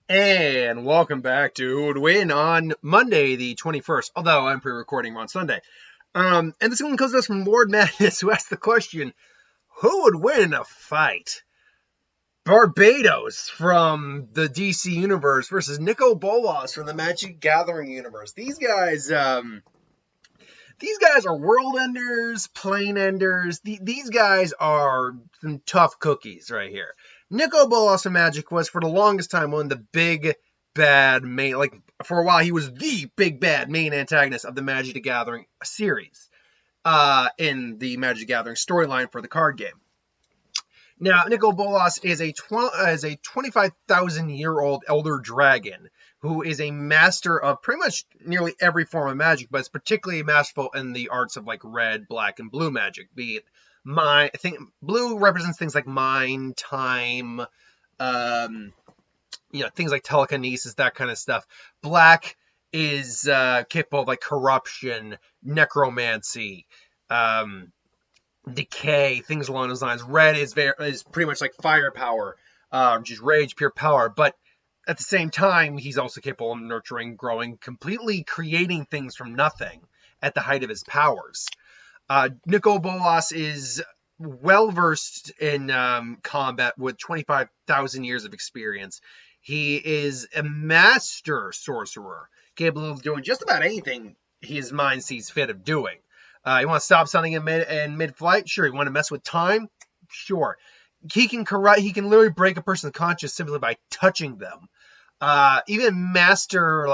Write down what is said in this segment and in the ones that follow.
And welcome back to Who Would Win on Monday, the 21st, although I'm pre-recording on Sunday. And this one comes to us from Lord Madness, who asked the question, who would win in a fight? Barbatos from the DC universe versus Nicol Bolas from the Magic Gathering universe. These guys are world enders, plane enders. These guys are some tough cookies right here. Nicol Bolas in Magic was for the longest time one of the big bad main, like for a while he was the big bad main antagonist of the Magic the Gathering series, in the Magic the Gathering storyline for the card game. Now, Nicol Bolas is a 25,000-year-old elder dragon who is a master of pretty much nearly every form of magic, but is particularly masterful in the arts of like red, black, and blue magic. Be it I think blue represents things like mind, time, things like telekinesis, that kind of stuff. Black is capable of like corruption, necromancy, decay, things along those lines. Red is pretty much like firepower, which is rage, pure power. But at the same time, he's also capable of nurturing, growing, completely creating things from nothing at the height of his powers. Nicol Bolas is well versed in combat with 25,000 years of experience. He is a master sorcerer, capable of doing just about anything his mind sees fit of doing. You want to stop something in mid-flight? Sure. You want to mess with time? Sure. He can literally break a person's conscience simply by touching them. Even master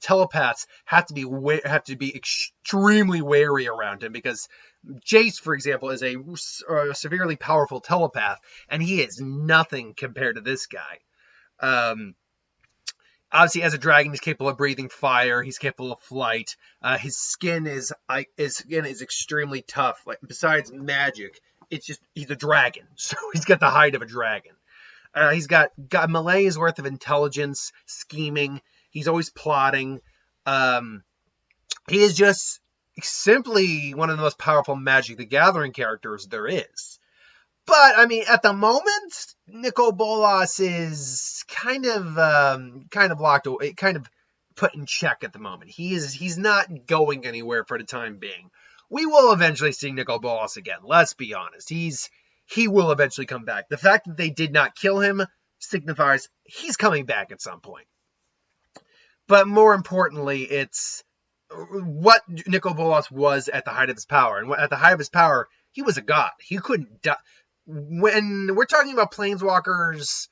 telepaths have to be extremely wary around him, because Jace, for example, is a severely powerful telepath, and he is nothing compared to this guy. Obviously, as a dragon, he's capable of breathing fire. He's capable of flight. His skin is extremely tough. Like, besides magic, he's a dragon, so he's got the hide of a dragon. He's got millennia's worth of intelligence, scheming. He's always plotting. He is just simply one of the most powerful Magic the Gathering characters there is. But I mean, at the moment, Nicol Bolas is kind of locked away, kind of put in check at the moment. He's not going anywhere for the time being. We will eventually see Nicol Bolas again. Let's be honest. He will eventually come back. The fact that they did not kill him signifies he's coming back at some point. But more importantly, it's what Nicol Bolas was at the height of his power. And at the height of his power, he was a god. He couldn't die. When we're talking about planeswalkers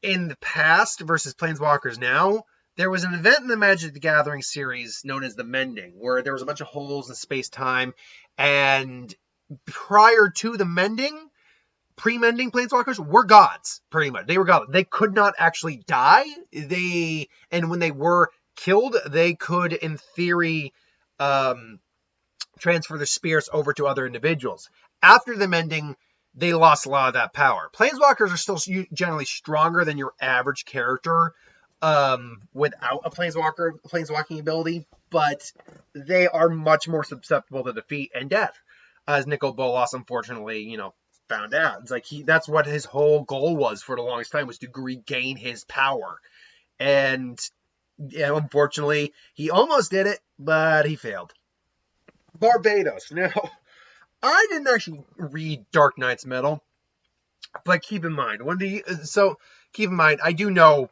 in the past versus planeswalkers now, there was an event in the Magic the Gathering series known as the Mending, where there was a bunch of holes in space-time, and prior to the Mending, pre-Mending planeswalkers were gods, pretty much. They were gods. They could not actually die. And when they were killed, they could, in theory, transfer their spirits over to other individuals. After the Mending, they lost a lot of that power. Planeswalkers are still generally stronger than your average character without a planeswalking ability, but they are much more susceptible to defeat and death, as Nicol Bolas unfortunately, found out. It's like that's what his whole goal was for the longest time, was to regain his power. And unfortunately, he almost did it, but he failed. Barbatos. Now, I didn't actually read Dark Knight's Metal, but keep in mind, I do know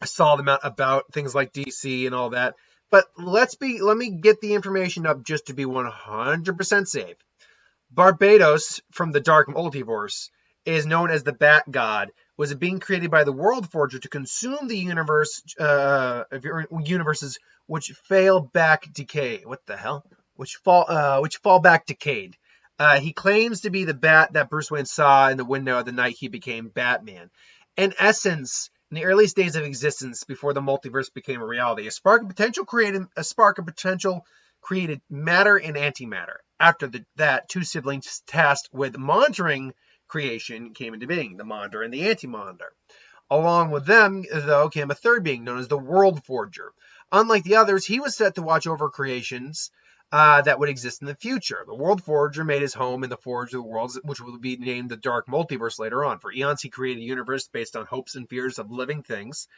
a solid amount about things like DC and all that, but let me get the information up just to be 100% safe. Barbatos from the Dark Multiverse is known as the Bat God, was it being created by the World Forger to consume the universes which fail back decay. What the hell? Which fall back decayed. He claims to be the bat that Bruce Wayne saw in the window of the night he became Batman. In essence, in the earliest days of existence, before the multiverse became a reality, a spark of potential created matter and antimatter. After that, two siblings tasked with monitoring creation came into being, the Monitor and the Anti-Monitor. Along with them, though, came a third being known as the World Forger. Unlike the others, he was set to watch over creations that would exist in the future. The World Forger made his home in the Forge of the Worlds, which will be named the Dark Multiverse later on. For eons, he created a universe based on hopes and fears of living things.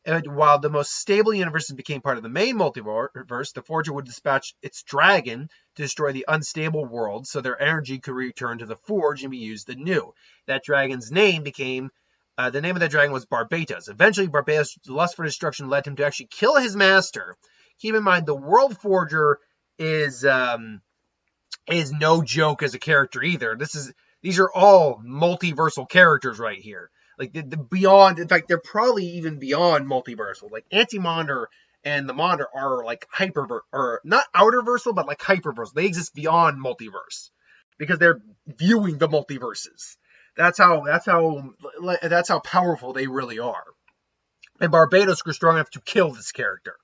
And while the most stable universes became part of the main multiverse, the Forger would dispatch its dragon to destroy the unstable world so their energy could return to the Forge and be used anew. That dragon's name became the name of that dragon was Barbatos. Eventually, Barbatos' lust for destruction led him to actually kill his master. Keep in mind, the World Forger is no joke as a character either. These are all multiversal characters right here. Like the beyond, in fact, they're probably even beyond multiversal. Like Antimonitor and the Monitor are like or not outerversal, but like hyperversal. They exist beyond multiverse because they're viewing the multiverses. That's how powerful they really are. And Barbatos grew strong enough to kill this character.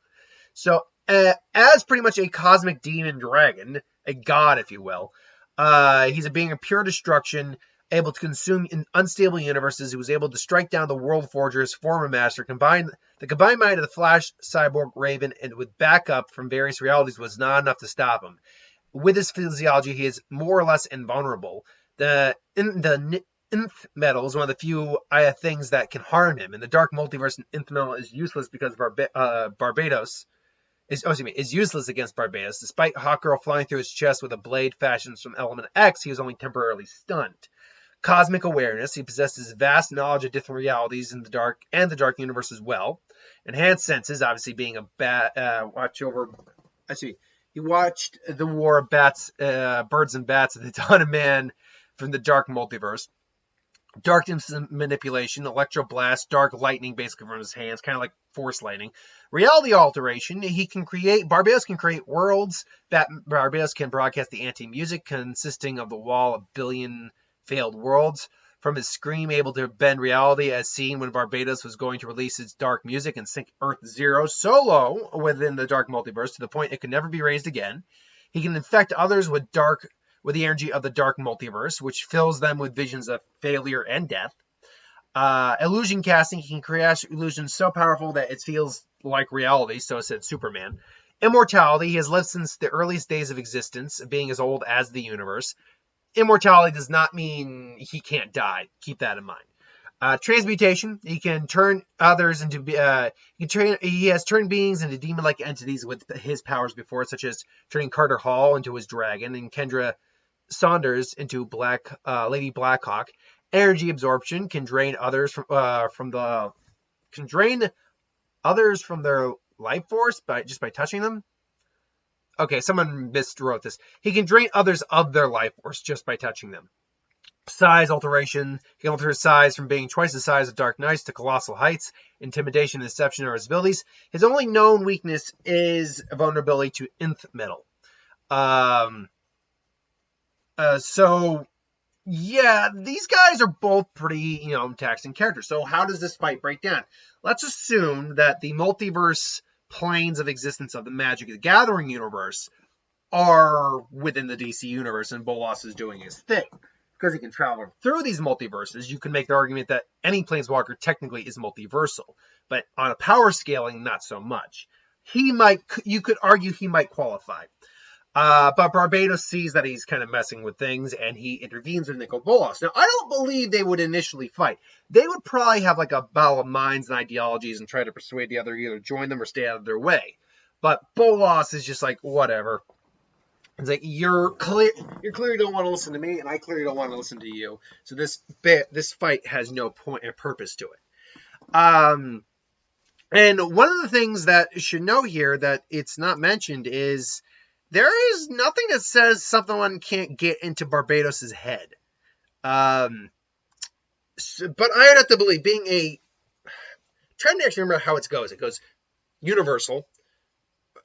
So, as pretty much a cosmic demon dragon, a god, if you will, he's a being of pure destruction, able to consume in unstable universes. He was able to strike down the World Forger's former master. The combined might of the Flash, Cyborg, Raven, and with backup from various realities was not enough to stop him. With his physiology, he is more or less invulnerable. The Nth metal is one of the few things that can harm him. In the Dark Multiverse, Nth metal is useless because Barbatos is useless against Barbatos. Despite Hawkgirl flying through his chest with a blade fashioned from Element X, he was only temporarily stunned. Cosmic awareness, he possesses vast knowledge of different realities in the dark and the dark universe as well. Enhanced senses, obviously being a he watched the War of Bats, Birds and Bats at the Dawn of Man from the Dark Multiverse. Dark manipulation, electroblast, dark lightning basically from his hands, kind of like force lightning. Reality alteration, Barbatos can create worlds. Barbatos can broadcast the anti-music consisting of the wall of billion failed worlds. From his scream, able to bend reality as seen when Barbatos was going to release its dark music and sink Earth Zero so low within the dark multiverse to the point it could never be raised again. He can infect others with the energy of the dark multiverse, which fills them with visions of failure and death. Illusion casting, he can create illusions so powerful that it feels like reality, so said Superman. Immortality, he has lived since the earliest days of existence, being as old as the universe. Immortality does not mean he can't die. Keep that in mind. Transmutation, he can turn others into he has turned beings into demon-like entities with his powers before, such as turning Carter Hall into his dragon and Kendra Saunders into Lady Blackhawk. Energy absorption can drain others from their life force by touching them. Okay, someone miswrote this. He can drain others of their life force just by touching them. Size alteration. He can alter his size from being twice the size of Dark Knights to colossal heights. Intimidation and deception are his abilities. His only known weakness is vulnerability to Nth metal. So yeah, these guys are both pretty, taxing characters. So how does this fight break down? Let's assume that the multiverse planes of existence of the Magic the Gathering universe are within the DC universe and Bolas is doing his thing. Because he can travel through these multiverses, you can make the argument that any Planeswalker technically is multiversal. But on a power scaling, not so much. You could argue he might qualify. But Barbatos sees that he's kind of messing with things, and he intervenes with Nicol Bolas. Now, I don't believe they would initially fight. They would probably have like a battle of minds and ideologies and try to persuade the other either join them or stay out of their way. But Bolas is just like, whatever. It's like, you clearly don't want to listen to me, and I clearly don't want to listen to you. So this fight has no point and purpose to it. And one of the things that should know here that it's not mentioned is there is nothing that says someone can't get into Barbatos' head. But I have to believe, trying to actually remember how it goes. It goes universal,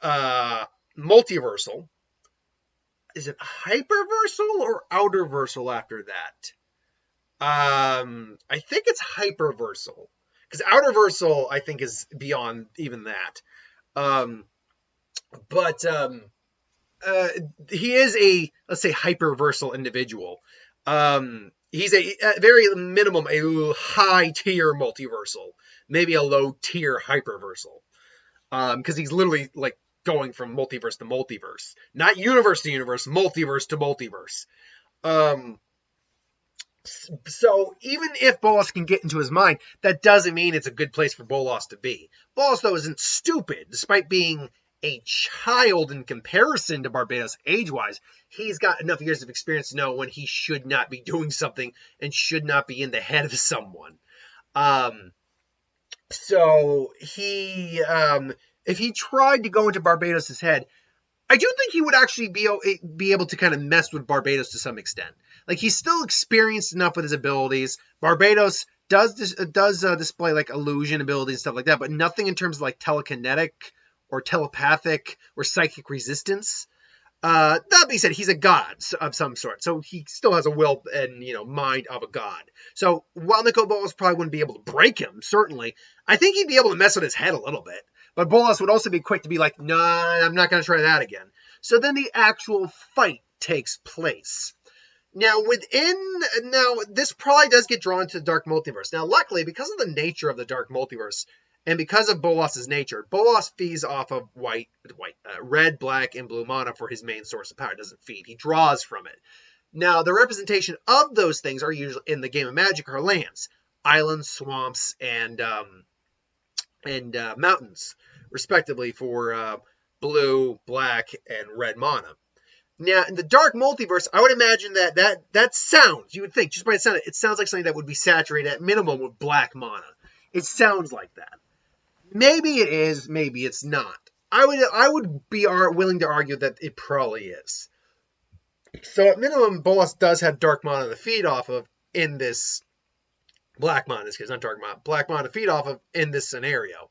multiversal. Is it hyperversal or outerversal after that? I think it's hyperversal. Because outerversal, I think, is beyond even that. He is a, let's say, hyperversal individual. He's at very minimum, a high-tier multiversal. Maybe a low-tier hyperversal. Because he's literally, like, going from multiverse to multiverse. Not universe to universe, multiverse to multiverse. So even if Bolas can get into his mind, that doesn't mean it's a good place for Bolas to be. Bolas, though, isn't stupid. Despite being a child in comparison to Barbatos age-wise, he's got enough years of experience to know when he should not be doing something and should not be in the head of someone. So he, if he tried to go into Barbatos' head, I do think he would actually be able to kind of mess with Barbatos to some extent. Like, he's still experienced enough with his abilities. Barbatos does display like illusion abilities and stuff like that, but nothing in terms of like telekinetic or telepathic or psychic resistance. That being said, he's a god of some sort, so he still has a will and mind of a god. So while Nicol Bolas probably wouldn't be able to break him, certainly, I think he'd be able to mess with his head a little bit. But Bolas would also be quick to be like, nah, I'm not going to try that again. So then the actual fight takes place. Now, this probably does get drawn to the Dark Multiverse. Now, luckily, because of the nature of the Dark Multiverse, and because of Bolas' nature, Bolas feeds off of red, black, and blue mana for his main source of power. It doesn't feed. He draws from it. Now, the representation of those things are usually, in the game of Magic, are lands. Islands, swamps, and mountains, respectively, for blue, black, and red mana. Now, in the Dark Multiverse, I would imagine that sounds, you would think, just by the sound, it sounds like something that would be saturated at minimum with black mana. It sounds like that. Maybe it is, maybe it's not. I would be willing to argue that it probably is. So at minimum, Bolas does have dark mana to feed off of in this black mana, in this case, not dark mana, black mana to feed off of in this scenario.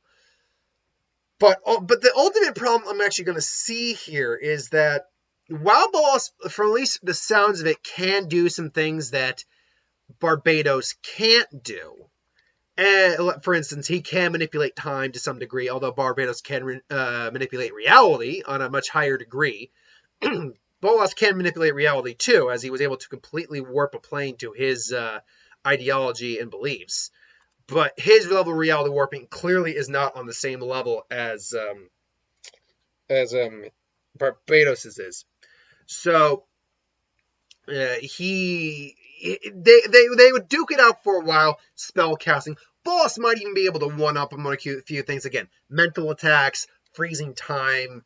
But the ultimate problem I'm actually going to see here is that while Bolas, for at least the sounds of it, can do some things that Barbatos can't do. For instance, he can manipulate time to some degree, although Barbatos can manipulate reality on a much higher degree. Bolas can manipulate reality too, as he was able to completely warp a plane to his ideology and beliefs. But his level of reality warping clearly is not on the same level as Barbatos's is. So they would duke it out for a while, spell casting. Bolas might even be able to one-up him on a few things. Again, mental attacks, freezing time,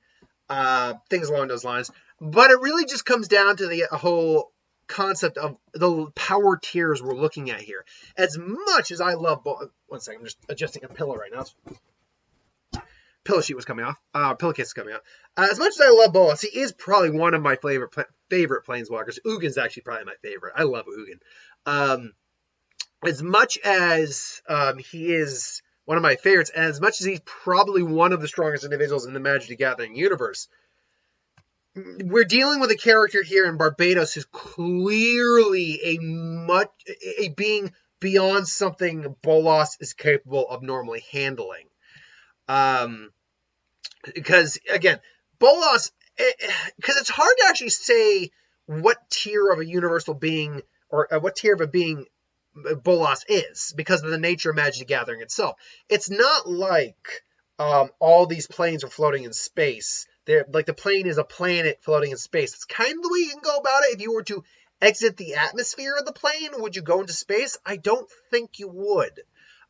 things along those lines. But it really just comes down to the whole concept of the power tiers we're looking at here. As much as I love Bolas... One second, I'm just adjusting a pillow right now. Pillow sheet was coming off. Pillowcase is coming off. As much as I love Bolas, he is probably one of my favorite planeswalkers. Ugin's actually probably my favorite. I love Ugin. As much as he is one of my favorites, and as much as he's probably one of the strongest individuals in the Magic the Gathering universe, we're dealing with a character here in Barbatos who's clearly a being beyond something Bolas is capable of normally handling. Because, again, Bolas, because it's hard to actually say what tier of a universal being, or what tier of a being Bolas is, because of the nature of Magic the Gathering itself. It's not like all these planes are floating in space. They're, like, the plane is a planet floating in space. It's kind of the way you can go about it. If you were to exit the atmosphere of the plane, would you go into space? I don't think you would.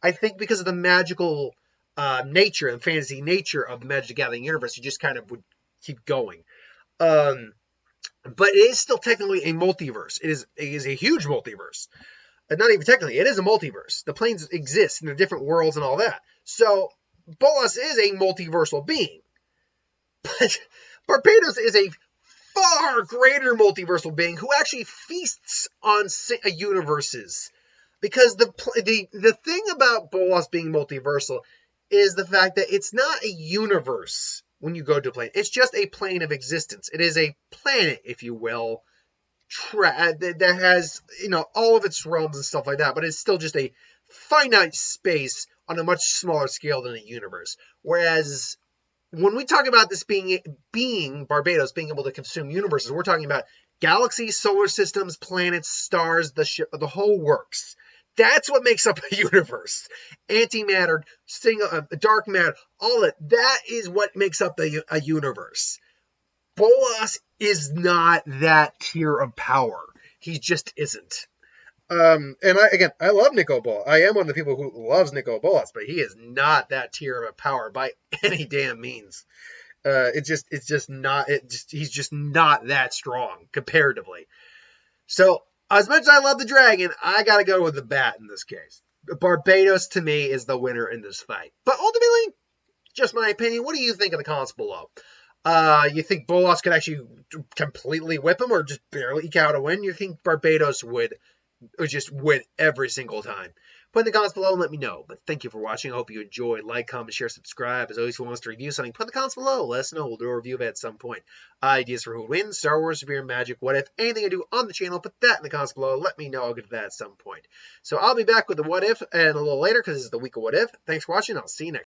I think because of the magical nature and fantasy nature of the Magic the Gathering universe, you just kind of would keep going. But it is still technically a multiverse. It is a huge multiverse. Not even technically, it is a multiverse. The planes exist in the different worlds and all that. So Bolas is a multiversal being. But Barbatos is a far greater multiversal being who actually feasts on universes. Because the thing about Bolas being multiversal is the fact that it's not a universe when you go to a plane. It's just a plane of existence. It is a planet, if you will, that has, all of its realms and stuff like that, but it's still just a finite space on a much smaller scale than a universe. Whereas when we talk about this being Barbatos being able to consume universes, we're talking about galaxies, solar systems, planets, stars, the whole works. That's what makes up a universe. Antimatter, dark matter, all that. That is what makes up a universe. Bolas is not that tier of power. He just isn't. And I love Nicol Bolas. I am one of the people who loves Nicol Bolas, but he is not that tier of power by any damn means. He's just not that strong comparatively. So as much as I love the dragon, I gotta go with the bat in this case. Barbatos to me is the winner in this fight. But ultimately, just my opinion. What do you think in the comments below? You think Bolas could actually completely whip him or just barely eke out a win? You think Barbatos would just win every single time? Put in the comments below and let me know. But thank you for watching. I hope you enjoyed. Like, comment, share, subscribe. As always, if you want us to review something, put in the comments below. Let us know. We'll do a review of it at some point. Ideas for who wins, Star Wars, Superior Magic, What If, anything I do on the channel, put that in the comments below. Let me know. I'll get to that at some point. So I'll be back with the What If and a little later because this is the week of What If. Thanks for watching. I'll see you next time.